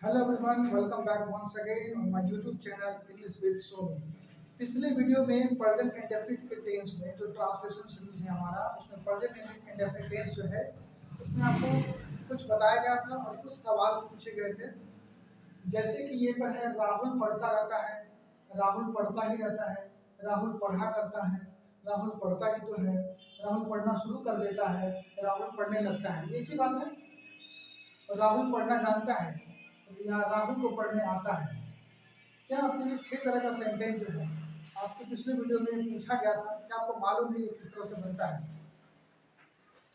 Hello everyone, welcome back once again on my YouTube channel English with Soni. पिछले video में present indefinite के tense में जो translation series है हमारा, उसमें प्रेजेंट इंडेफिनिट टेंस जो है उसमें आपको कुछ बताया गया था और कुछ सवाल पूछे गए थे। जैसे कि ये पर है, राहुल पढ़ता रहता है, राहुल पढ़ता ही रहता है, राहुल पढ़ा करता है, राहुल पढ़ता ही तो है, राहुल पढ़ना शुरू कर देता है, राहुल पढ़ने लगता है। एक ही बात है। और राहुल पढ़ना जानता है या राहुल को पढ़ने आता है। क्या आपको ये 6 तरह का सेंटेंस जो है आपके पिछले वीडियो में पूछा गया था, क्या आपको मालूम है ये किस तरह से बनता है?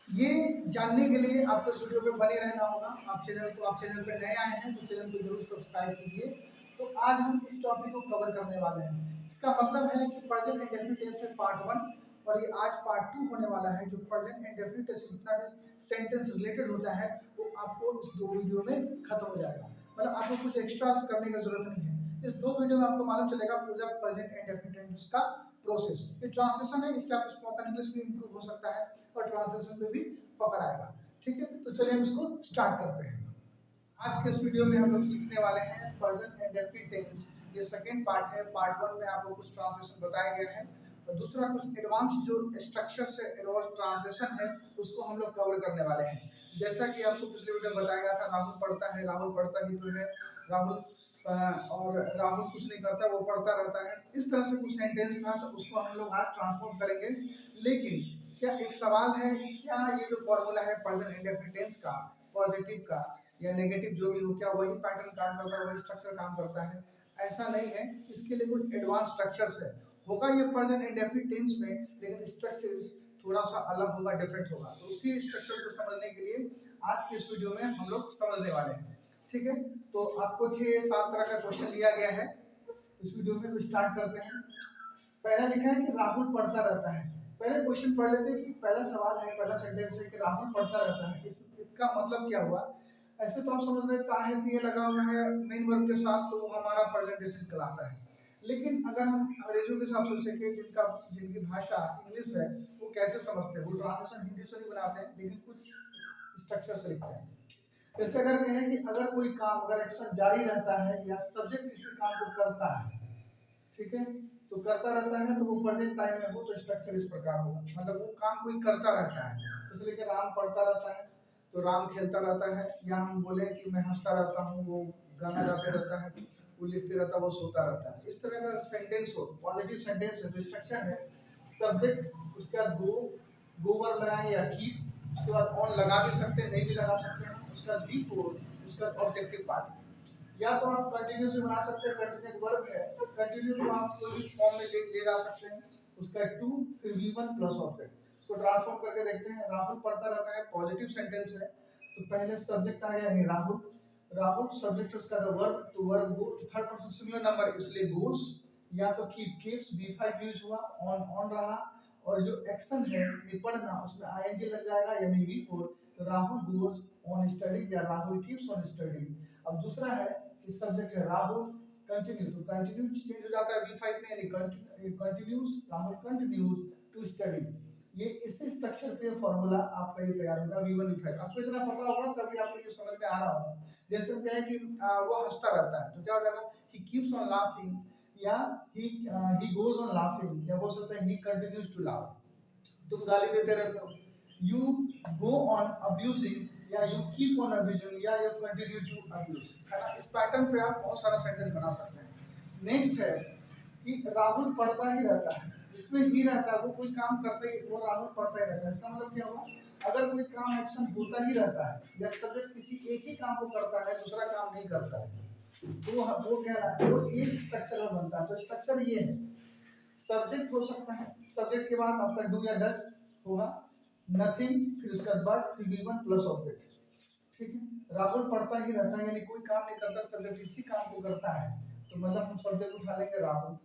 ये जानने के लिए आपको इस वीडियो पे बने रहना होगा। आप चैनल पे नए आए हैं तो चैनल को जरूर सब्सक्राइब कीजिए। तो आज हम इस टॉपिक को कवर करने वाले हैं। इसका मतलब है कि प्रेजेंट इंडेफिनिट टेंस में पार्ट 1 और ये आज पार्ट 2 होने वाला है। जो प्रेजेंट इंडेफिनिट टेंस से जितना भी सेंटेंस रिलेटेड होता है वो आपको इस 2 वीडियो में खत्म हो जाएगा। मतलब आपको कुछ एक्स्ट्रा करने की जरूरत नहीं है। इस 2 वीडियो में आपको मालूम चलेगा पूरा प्रेजेंट इंडेफिनिट टेंस का प्रोसेस। ये ट्रांसलेशन है, इससे आप स्पोकन इंग्लिश भी इंप्रूव हो सकता है और ट्रांसलेशन में भी पकड़ आएगा। ठीक है, तो चलिए हम इसको स्टार्ट करते हैं। आज के इस वीडियो में हम लोग सीखने वाले हैं प्रेजेंट इंडेफिनिट टेंस। ये सेकंड पार्ट है। पार्ट 1 में आपको कुछ ट्रांसलेशन बताया गया है और दूसरा कुछ एडवांस जो स्ट्रक्चर से एडवांस ट्रांसलेशन है उसको हम लोग कवर करने वाले हैं। जैसा कि आपको पिछले वीडियो में बताया गया था, राहुल पढ़ता है, राहुल पढ़ता ही तो है, राहुल और राहुल कुछ नहीं करता, वो पढ़ता रहता है। इस तरह से कुछ सेंटेंस था तो उसको हम लोग आज ट्रांसफॉर्म करेंगे। लेकिन क्या एक सवाल है, क्या ये जो फॉर्मूला है प्रेजेंट इंडेफिनिट टेंस का, पॉजिटिव का या नेगेटिव जो भी हो, क्या वही पैटर्न काम करता है, वही स्ट्रक्चर काम करता है? ऐसा नहीं है। इसके लिए कुछ एडवांस स्ट्रक्चर्स है। होगा ये प्रेजेंट इंडेफिनिट टेंस में, लेकिन स्ट्रक्चर थोड़ा सा अलग होगा, डिफरेंट होगा। तो उसी स्ट्रक्चर को समझने के लिए आज के इस वीडियो में हम लोग समझने वाले हैं। ठीक है, तो आपको 6-7 तरह का क्वेश्चन लिया गया है इस वीडियो में। तो स्टार्ट करते हैं। पहला लिखा है कि राहुल पढ़ता रहता है। पहले क्वेश्चन पढ़ लेते हैं कि पहला सवाल है, पहला सेंटेंस है कि राहुल पढ़ता रहता है। इसका मतलब क्या हुआ? ऐसे तो आप समझ रहे ताहे दिए लगा हुआ है मेन वर्ब के साथ, तो हमारा प्रेजेंट टेंस कहलाता है। लेकिन अगर हम अंग्रेजों के हिसाब से सीखें, जिनकी भाषा इंग्लिश है, वो कैसे समझते हैं? वो ट्रांसलेशन हिंदी से नहीं बनाते हैं, लेकिन कुछ स्ट्रक्चर से लिखते हैं। जैसे अगर कहें कि अगर कोई काम, अगर एक्शन जारी रहता है या सब्जेक्ट किसी काम को करता है, ठीक है, तो करता रहता है, तो वो प्रेजेंट टाइम में हो तो स्ट्रक्चर इस प्रकार होगा। मतलब वो काम कोई करता रहता है, इसलिए कि राम पढ़ता रहता है तो राम खेलता रहता है। या हम बोले कि मैं हंसता रहता हूँ, वो गाना गाते रहता है, वो लिखते रहता है, वो सोता रहता है। इस तरह का सेंटेंस हो, पॉजिटिव सेंटेंस है, जो स्ट्रक्चर है सब्जेक्ट, उसके बाद गो वर्ब लगाएंगे या कीप, उसके बाद ऑन लगा भी सकते हैं, नहीं भी लगा सकते हैं, उसके बाद बी फोर, उसके बाद ऑब्जेक्टिव पार्ट। या तो आप कंटिन्यू से बना सकते हैं, कंटिन्यू वर्ब है, कंटिन्यू को आप कोई भी फॉर्म में ले जा सकते हैं। उसका टू, फिर वी1 प्लस ऑब्जेक्ट, इसको ट्रांसफॉर्म करके देखते हैं। राहुल पढ़ता रहता है, पॉजिटिव सेंटेंस है, तो पहले सब्जेक्ट आ गया यानी राहुल, राहुल सब्जेक्ट उसका द वर्ब, तो वर्ब गो, तो थर्ड पर्सन सिंगुलर नंबर इसलिए गोस। या तो कीप, कीप्स, v5 यूज हुआ, ऑन ऑन रहा, और जो एक्शन है ये पढ़ना, उसमें आईएनजी लग जाएगा यानी v4, तो राहुल गोस ऑन स्टडी या राहुल कीप्स ऑन स्टडी। अब दूसरा है कि सब्जेक्ट है राहुल, कंटिन्यू, तो कंटिन्यू चेंज हो जाता है v5 में, यानी continues, Rahul continues to study. ये इसी स्ट्रक्चर पे फॉर्मूला आपका ये तैयार होगा v1 v5। आपको इतना पता होगा तभी आपको ये समझ में आ रहा होगा। जैसे हम कहें कि वो हंसता रहता है, तो क्या हो जाएगा? ही कीप्स ऑन लाफिंग, या ही गोज ऑन लाफिंग, या बोल सकते हैं ही कंटिन्यूज टू लाफ। तुम गाली देते रहते हो, यू गो ऑन अब्यूजिंग, या यू कीप ऑन अब्यूजिंग, या यू कंटिन्यू टू अब्यूज, है ना? इस पैटर्न पे आप बहुत सारा सेंटेंस बना सकते हैं। नेक्स्ट है कि राहुल पढ़ता ही रहता है। इसमें ही रहता है, वो कोई काम करते ही, वो राहुल पढ़ता ही रहता है। इसका मतलब क्या हुआ? अगर कोई काम एक्शन होता ही रहता है या सब्जेक्ट किसी एक ही काम को करता है, दूसरा काम नहीं करता है, तो वो क्या है, वो एक स्ट्रक्चर में बनता है। तो स्ट्रक्चर ये है, सब्जेक्ट हो सकता है, सब्जेक्ट के बाद आपका डू या डज होगा, नथिंग, फिर उसका बट, फिर वी1 प्लस ऑब्जेक्ट। ठीक है, राहुल पढ़ता ही रहता है, यानी कोई काम नहीं करता, सब्जेक्ट इसी काम को करता है, तो मतलब हम सब्जेक्ट उठा लेंगे राहुल।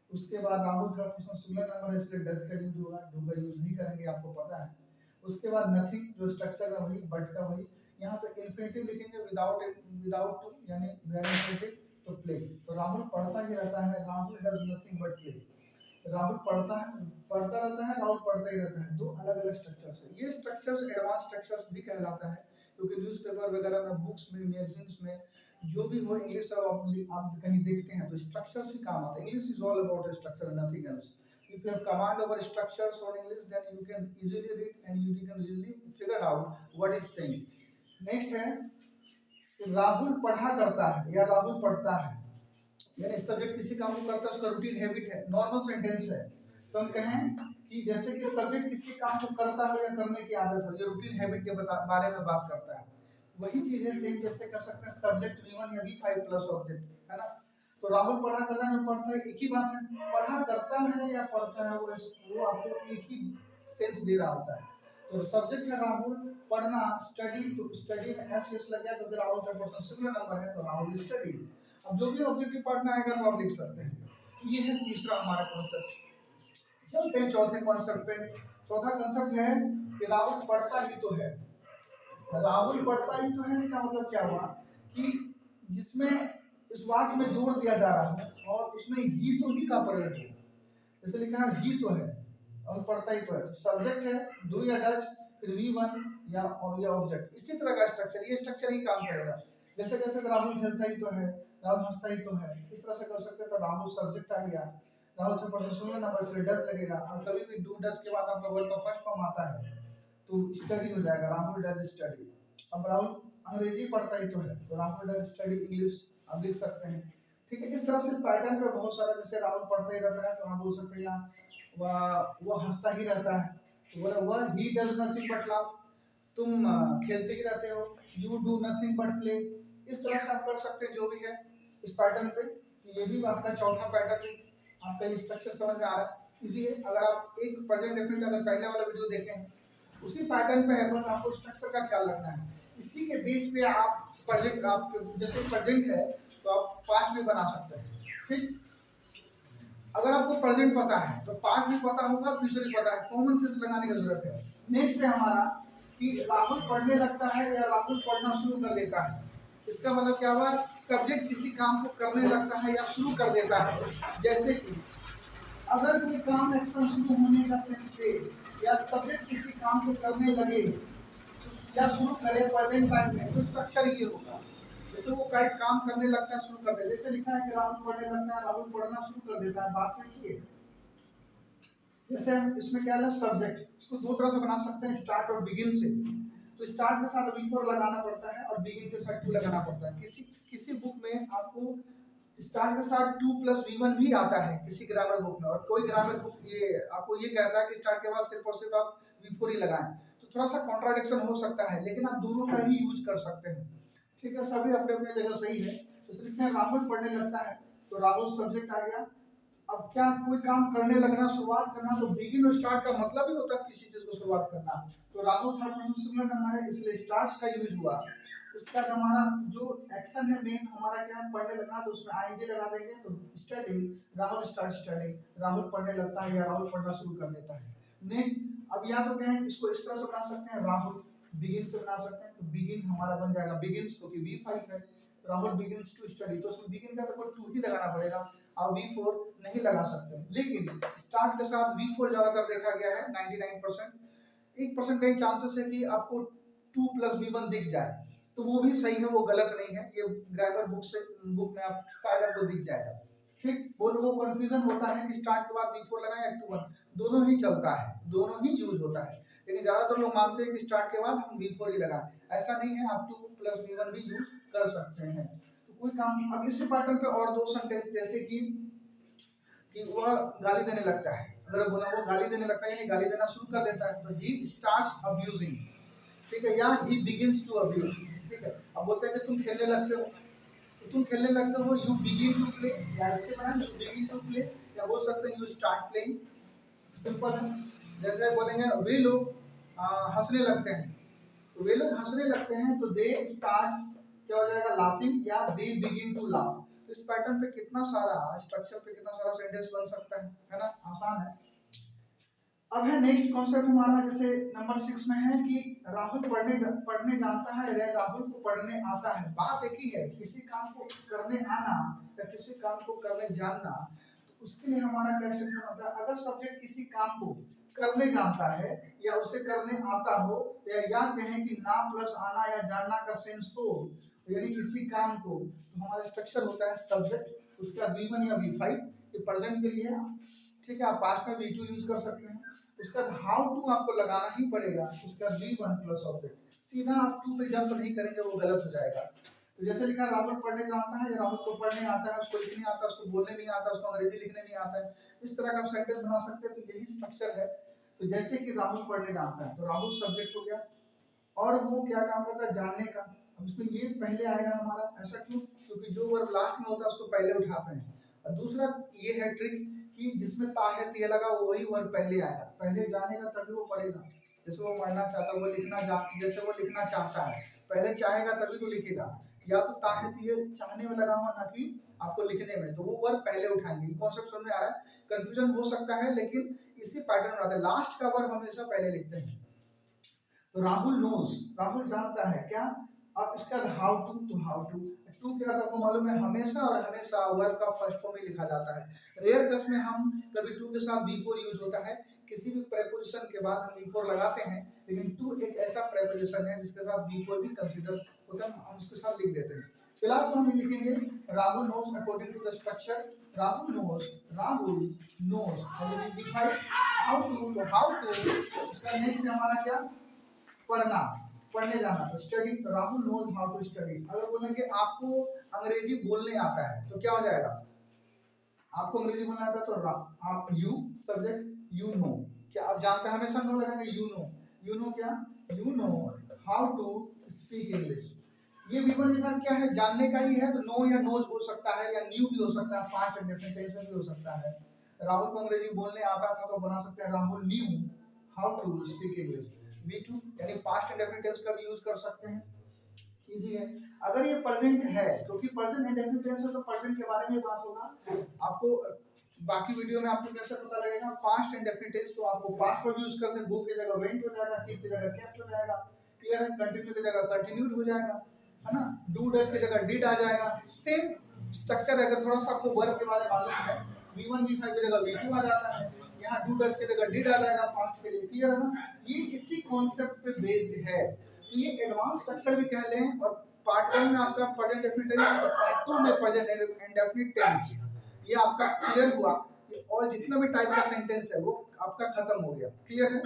उसके बाद राहुल का सिंगुलर नंबर है, इसलिए डज का यूज होगा, डू का यूज नहीं करेंगे, आपको पता है। उसके बाद नथिंग, जो स्ट्रक्चर है वही, बट का वही। यहाँ पे इन्फिनिटिव लिखेंगे विदाउट विदाउट टू, यानी वेरी इन्फिनिटिव, तो प्ले। तो राहुल पढ़ता ही रहता है, Rahul does nothing but play. Rahul पढ़ता है, पढ़ता रहता है, राहुल पढ़ता ही रहता है। दो अलग अलग स्ट्रक्चर्स है। ये स्ट्रक्चर्स एडवांस स्ट्रक्चर्स भी कहलाता है, क्योंकि न्यूज़पेपर वगैरह में, बुक्स में, मैगजीन्स में जो भी हो इंग्लिश आप कहीं देखते हैं तो स्ट्रक्चर से काम आता है। English is all about structure and nothing else. If you have command over structures on English, then you can easily read and you can easily figure out what it's saying. Next है राहुल पढ़ा करता है या राहुल पढ़ता है, यानी subject किसी काम को करता है, उसका रूटीन हैबिट है, नॉर्मल सेंटेंस है। तो हम कहें कि जैसे कि सब्जेक्ट किसी काम को करता है या करने की आदत हो, ये रूटीन हैबिट के बारे में बात करता है। वही चीज है सेम जैसे कर सकते हैं सब्जेक्ट V1 या V5 प्लस ऑब्जेक्ट, है ना। तो राहुल पढ़ा करता है, पढ़ता है, एक ही बात है। पढ़ा करता है या पढ़ता है वो आपको एक ही सेंस दे रहा होता है। तो सब्जेक्ट है राहुल, पढ़ना स्टडी, तो स्टडी में एस एस लग गया तो फिर राहुल का पर्सन सिंगुलर नंबर है तो राहुल स्टडी। अब जो भी ऑब्जेक्टिव पढ़ना आएगा तो आप लिख सकते हैं। ये है तीसरा हमारा कॉन्सेप्ट। चलते हैं चौथे कॉन्सेप्ट पे। चौथा कॉन्सेप्ट है कि राहुल पढ़ता ही तो है। राहुल पढ़ता ही तो है, इसका मतलब क्या हुआ कि जिसमें इस वाक्य में जोड़ दिया जा रहा है और उसमें ही तो ही का प्रयोग हो। जैसे लिखा है ही तो है और पढ़ता ही तो है, सब्जेक्ट है डू या डज, फिर V1 या ऑब्जेक्ट। इसी तरह का स्ट्रक्चर, ये स्ट्रक्चर ही काम करेगा। जैसे जैसे राहुल खेलता ही तो है, राहुल हंसता ही तो है, इस तरह से कर सकते हैं। तो राहुल सब्जेक्ट आ गया, राहुल से प्रोफेशनल नंबर से डज लगेगा, और कभी भी डू डज के बाद आपका वर्ड का फर्स्ट फॉर्म आता है तो स्टडी हो जाएगा, राहुल डज स्टडी। अब राहुल अंग्रेजी पढ़ता ही तो है तो राहुल डज स्टडी इंग्लिश आप लिख सकते हैं। ठीक है, इस तरह से पैटर्न पे बहुत सारा, जैसे राहुल पढ़ता ही रहता है तो हम बोल सकते हैं यहाँ वह हंसता ही रहता है तो बोला वह he does nothing but laugh. तुम खेलते ही रहते हो, you do nothing but play. इस तरह से आप कर सकते हैं जो भी है इस पैटर्न पे। ये भी आपका चौथा पैटर्न, आपका स्ट्रक्चर समझ में आ रहा है, इजी है। अगर आप एक प्रेजेंट डेफिनेट अगर पहले वाला वीडियो देखें उसी पैटर्न पे है, बस आपको स्ट्रक्चर का ख्याल रखना है। इसी के बेस पे आप प्रेजेंट, आप जैसे प्रेजेंट है तो आप पास्ट भी बना सकते हैं। ठीक, अगर आपको प्रेजेंट पता है तो पास्ट भी पता होगा, फ्यूचर भी पता है, कॉमन सेंस लगाने की जरूरत है। नेक्स्ट है हमारा कि राहुल पढ़ने लगता है या राहुल पढ़ना शुरू कर देता है। इसका मतलब क्या हुआ, सब्जेक्ट किसी काम को करने लगता है या शुरू कर देता है। जैसे कि अगर कोई काम एक्शन शुरू होने का सेंस दे या सब्जेक्ट किसी काम को करने लगे या शुरू करे प्रेजेंट टाइम में तो स्ट्रक्चर ये होगा। जैसे वो कोई काम करने लगता है, शुरू कर दे, जैसे लिखा है कि राहुल पढ़ने लगता है, राहुल पढ़ना शुरू कर देता है, बात में की है। जैसे हम इसमें क्या है सब्जेक्ट, इसको दो तरह से बना सकते हैं, स्टार्ट और बिगिन से। तो स्टार्ट के साथ V4 लगाना पड़ता है और बिगिन के साथ 2 लगाना पड़ता है। किसी किसी बुक में आपको स्टार्ट के साथ 2 प्लस V1 भी आता है किसी ग्रामर बुक में, और कोई ग्रामर बुक ये आपको ये कहता है कि स्टार्ट के बाद सिर्फ और सिर्फ आप V4 ही लगाएं। तो थोड़ा सा कॉन्ट्राडिक्शन हो सकता है, लेकिन आप दोनों का ही यूज कर सकते हैं। ठीक है, सभी अपने अपने जगह सही है। तो सिर्फ में राहुल पढ़ने लगता है तो राहुल सब्जेक्ट आ गया। अब क्या कोई काम करने लगना, शुरुआत करना, तो बिगिन और स्टार्ट का मतलब ही होता है किसी चीज को शुरुआत करना। तो Rahul third person singular number है इसलिए स्टार्ट्स का यूज हुआ। उसका हमारा जो एक्शन है मेन हमारा क्या है, पढ़ने लगना, तो उसमें आईएनजी लगा देंगे तो study, Rahul start study, Rahul पढ़ने लगता है या राहुल पढ़ना शुरू कर देता है। नेक्स्ट, अब या तो क्या है इसको इस तरह से बना सकते हैं, राहुल बिगिन से बना सकते हैं, तो बिगिन हमारा बन जाएगा बिगिन्स, क्योंकि V5 है, राहुल बिगिन्स टू स्टडी, तो उसमें बिगिन का तो 2 ही लगाना पड़ेगा और V4 नहीं लगा सकते। लेकिन स्टार्ट के साथ V4 ज्यादातर देखा गया है 99%। 1% कई चांसेस है कि आपको 2 प्लस V1 दिख जाए, तो वो भी सही है, वो गलत नहीं है। ये ग्रामर बुक में आप शायद आपको दिख जाएगा। ठीक, वो लोगों को कंफ्यूजन होता है कि स्टार्ट के बाद V4 लगाएं या 2 1, दोनों ही चलता है, दोनों ही यूज होता है। लेकिन ज्यादातर लोग मानते हैं कि स्टार्ट के बाद हम V4 ही लगाएं, ऐसा नहीं है, आप 2 प्लस V1 भी यूज कर सकते हैं। तो कोई काम, अब इसी पैटर्न पे और 2 सेंटेंस, जैसे कि वह गाली देने लगता है, अगर बोला वो गाली देने लगता है यानी गाली देना शुरू कर देता है तो ही स्टार्ट्स अब्यूजिंग। ठीक है, या ही बिगिंस टू अब्यूज। ठीक है, अब बोलते हैं कि तुम खेलने लगते हो, तो तुम खेलने लगते हो, यू बिगिन टू प्ले, या ऐसे बना यू बिगिन टू प्ले, या बोल सकते हैं यू स्टार्ट प्लेइंग, सिंपल है। जैसे बोलेंगे वे लोग हंसने लगते हैं, तो वे लोग हंसने लगते हैं तो दे स्टार्ट क्या हो जाएगा लाफिंग, या दे बिगिन टू लाफ। तो इस पैटर्न पे कितना सारा स्ट्रक्चर पे कितना सारा सेंटेंस बन सकता है ना, आसान है। अब है नेक्स्ट कॉन्सेप्ट हमारा, जैसे नंबर 6 में है कि राहुल पढ़ने जानता है या राहुल को पढ़ने आता है। बात एक ही है, किसी काम को करने आना या किसी काम को करने जानना, तो उसके लिए हमारा क्या स्ट्रक्चर होता है। अगर सब्जेक्ट किसी काम को करने जानता है या उसे करने आता हो, या याद कहें कि ना प्लस आना या जानना का सेंस हो, यानी किसी काम को, तो हमारा स्ट्रक्चर होता है सब्जेक्ट, उसका V1 या V5, ये प्रेजेंट के लिए है, ठीक है। आप पास्ट में V2 यूज कर सकते हैं। उसका हाउ टू आपको लगाना ही पड़ेगा, उसका V1 प्लस ऑब्जेक्ट। सीधा आप टू पे जंप नहीं करेंगे, वो गलत हो जाएगा। तो जैसे लिखा राहुल पढ़ने जानता है, या राहुल को पढ़ने आता है, उसको लिखने आता है, उसको बोलने नहीं आता, उसको अंग्रेजी लिखने नहीं आता है, इस तरह का आप सेंटेंस बना सकते हैं। तो यही स्ट्रक्चर है। तो जैसे कि राहुल पढ़ने जानता है, तो राहुल सब्जेक्ट हो गया, और वो क्या काम करता है, जानने का। अब इसमें ये पहले आएगा हमारा, ऐसा क्यों? क्योंकि जो वर्ब लास्ट में होता है उसको पहले उठाते हैं। और दूसरा ये है ट्रिक कि जिसमें ता है ते लगा, वही वर्ब पहले आएगा, पहले जानेगा तभी वो पढ़ेगा। जैसे वो पढ़ना चाहता है, वो लिखना जैसे वो लिखना चाहता है, पहले चाहेगा तभी तो लिखेगा। या तो ता है ते चाहने में लगा हुआ, ना कि आपको लिखने में, तो वो वर्ब पहले उठाएंगे। कॉन्सेप्ट समझ में आ रहा है? कंफ्यूजन हो सकता है, लेकिन इसी पैटर्न में आता है, लास्ट का वर्ब हमेशा पहले लिखते हैं। तो राहुल नोज, राहुल जानता है क्या? अब इसका हाउ टू, तो हाउ टू, टू क्या था आपको मालूम है, हमेशा और हमेशा वर्ब का फर्स्ट फॉर्म ही लिखा जाता है। रेयर केस में हम कभी टू के साथ बी फोर यूज होता है, किसी भी प्रेपोजिशन के बाद हम बी फोर लगाते हैं, लेकिन टू एक ऐसा प्रेपोजिशन है जिसके साथ बी फोर भी कंसीडर होता है, हम उसके साथ लिख देते हैं। फिलहाल तो हम लिखेंगे Rahul knows according to the structure. Rahul knows, Rahul knows how to, तो हाउ टू इसका नेक्स्ट हमारा क्या? पढ़ना, पढ़ने जाना, तो study. Rahul knows how to study. अगर बोलेंगे आपको अंग्रेजी बोलने आता है, तो क्या हो जाएगा? आपको अंग्रेजी बोलना आता है, तो आप यू सब्जेक्ट, यू नो, क्या आप जानते हैं, हमेशा नो लगाएंगे, यू नो। यू नो क्या? You know how to speak English. ये V1 विधान क्या है? जानने का ही है, तो नो या नोज हो सकता है, या न्यू भी हो सकता है, पास्ट इंडेफिनिट टेंस में भी हो सकता है। राहुल को अंग्रेजी बोलने आता था, तो बना सकते हैं Rahul knew how to speak English. V2 यानी पास्ट इंडेफिनिट टेंस का भी यूज कर सकते हैं, इजी है। अगर ये प्रेजेंट है, क्योंकि प्रेजेंट इंडेफिनिट टेंस है, तो प्रेजेंट के बारे में बात होगा। आपको बाकी वीडियो में आपको कैसे पता लगेगा? पास्ट इंडेफिनिट टेंस, तो आपको पास्ट वर्ब यूज करते हैं, गो की जगह वेंट हो जाएगा, कीप की जगह केप्ट हो जाएगा, क्लियर है? कंटिन्यू की जगह कंटिन्यूड हो जाएगा, है ना? डू डज की जगह डिड आ जाएगा। सेम स्ट्रक्चर है। अगर थोड़ा सा आपको वर्ब के बारे में मालूम है, V1 V5 की जगह V2 आ जाता है, यहाँ डू डज की जगह डिड आ जाएगा पास्ट के लिए, क्लियर है ना? ये इसी कॉन्सेप्ट पे बेस्ड है। तो ये एडवांस स्ट्रक्चर भी कह लें, और पार्ट 1 में आपका प्रेजेंट डेफिनिट टेंस, और पार्ट 2 में प्रेजेंट इंडेफिनिट टेंस, ये आपका क्लियर हुआ। और जितना भी टाइप का सेंटेंस है वो आपका खत्म हो गया, क्लियर है?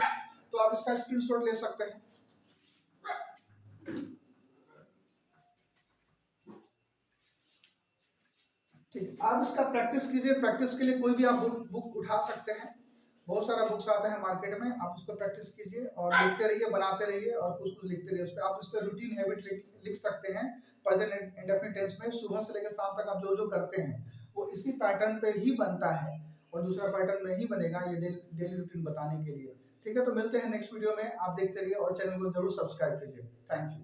तो आप इसका स्क्रीनशॉट ले सकते हैं। ठीक, आप इसका प्रैक्टिस कीजिए। प्रैक्टिस के लिए कोई भी आप बुक उठा सकते हैं, बहुत सारा बुक्स आता है मार्केट में, आप उसको प्रैक्टिस कीजिए और लिखते रहिए, बनाते रहिए, और कुछ कुछ लिखते रहिए। उस पर आप इस पर रूटीन हैबिट लिख सकते हैं। प्रेजेंट इंडेफिनिट टेंस में सुबह से लेकर शाम तक आप जो जो करते हैं, वो इसी पैटर्न पे ही बनता है, और दूसरा पैटर्न नहीं बनेगा, ये डेली रूटीन बताने के लिए। ठीक है, तो मिलते हैं नेक्स्ट वीडियो में। आप देखते रहिए और चैनल को जरूर सब्सक्राइब कीजिए। Thank you.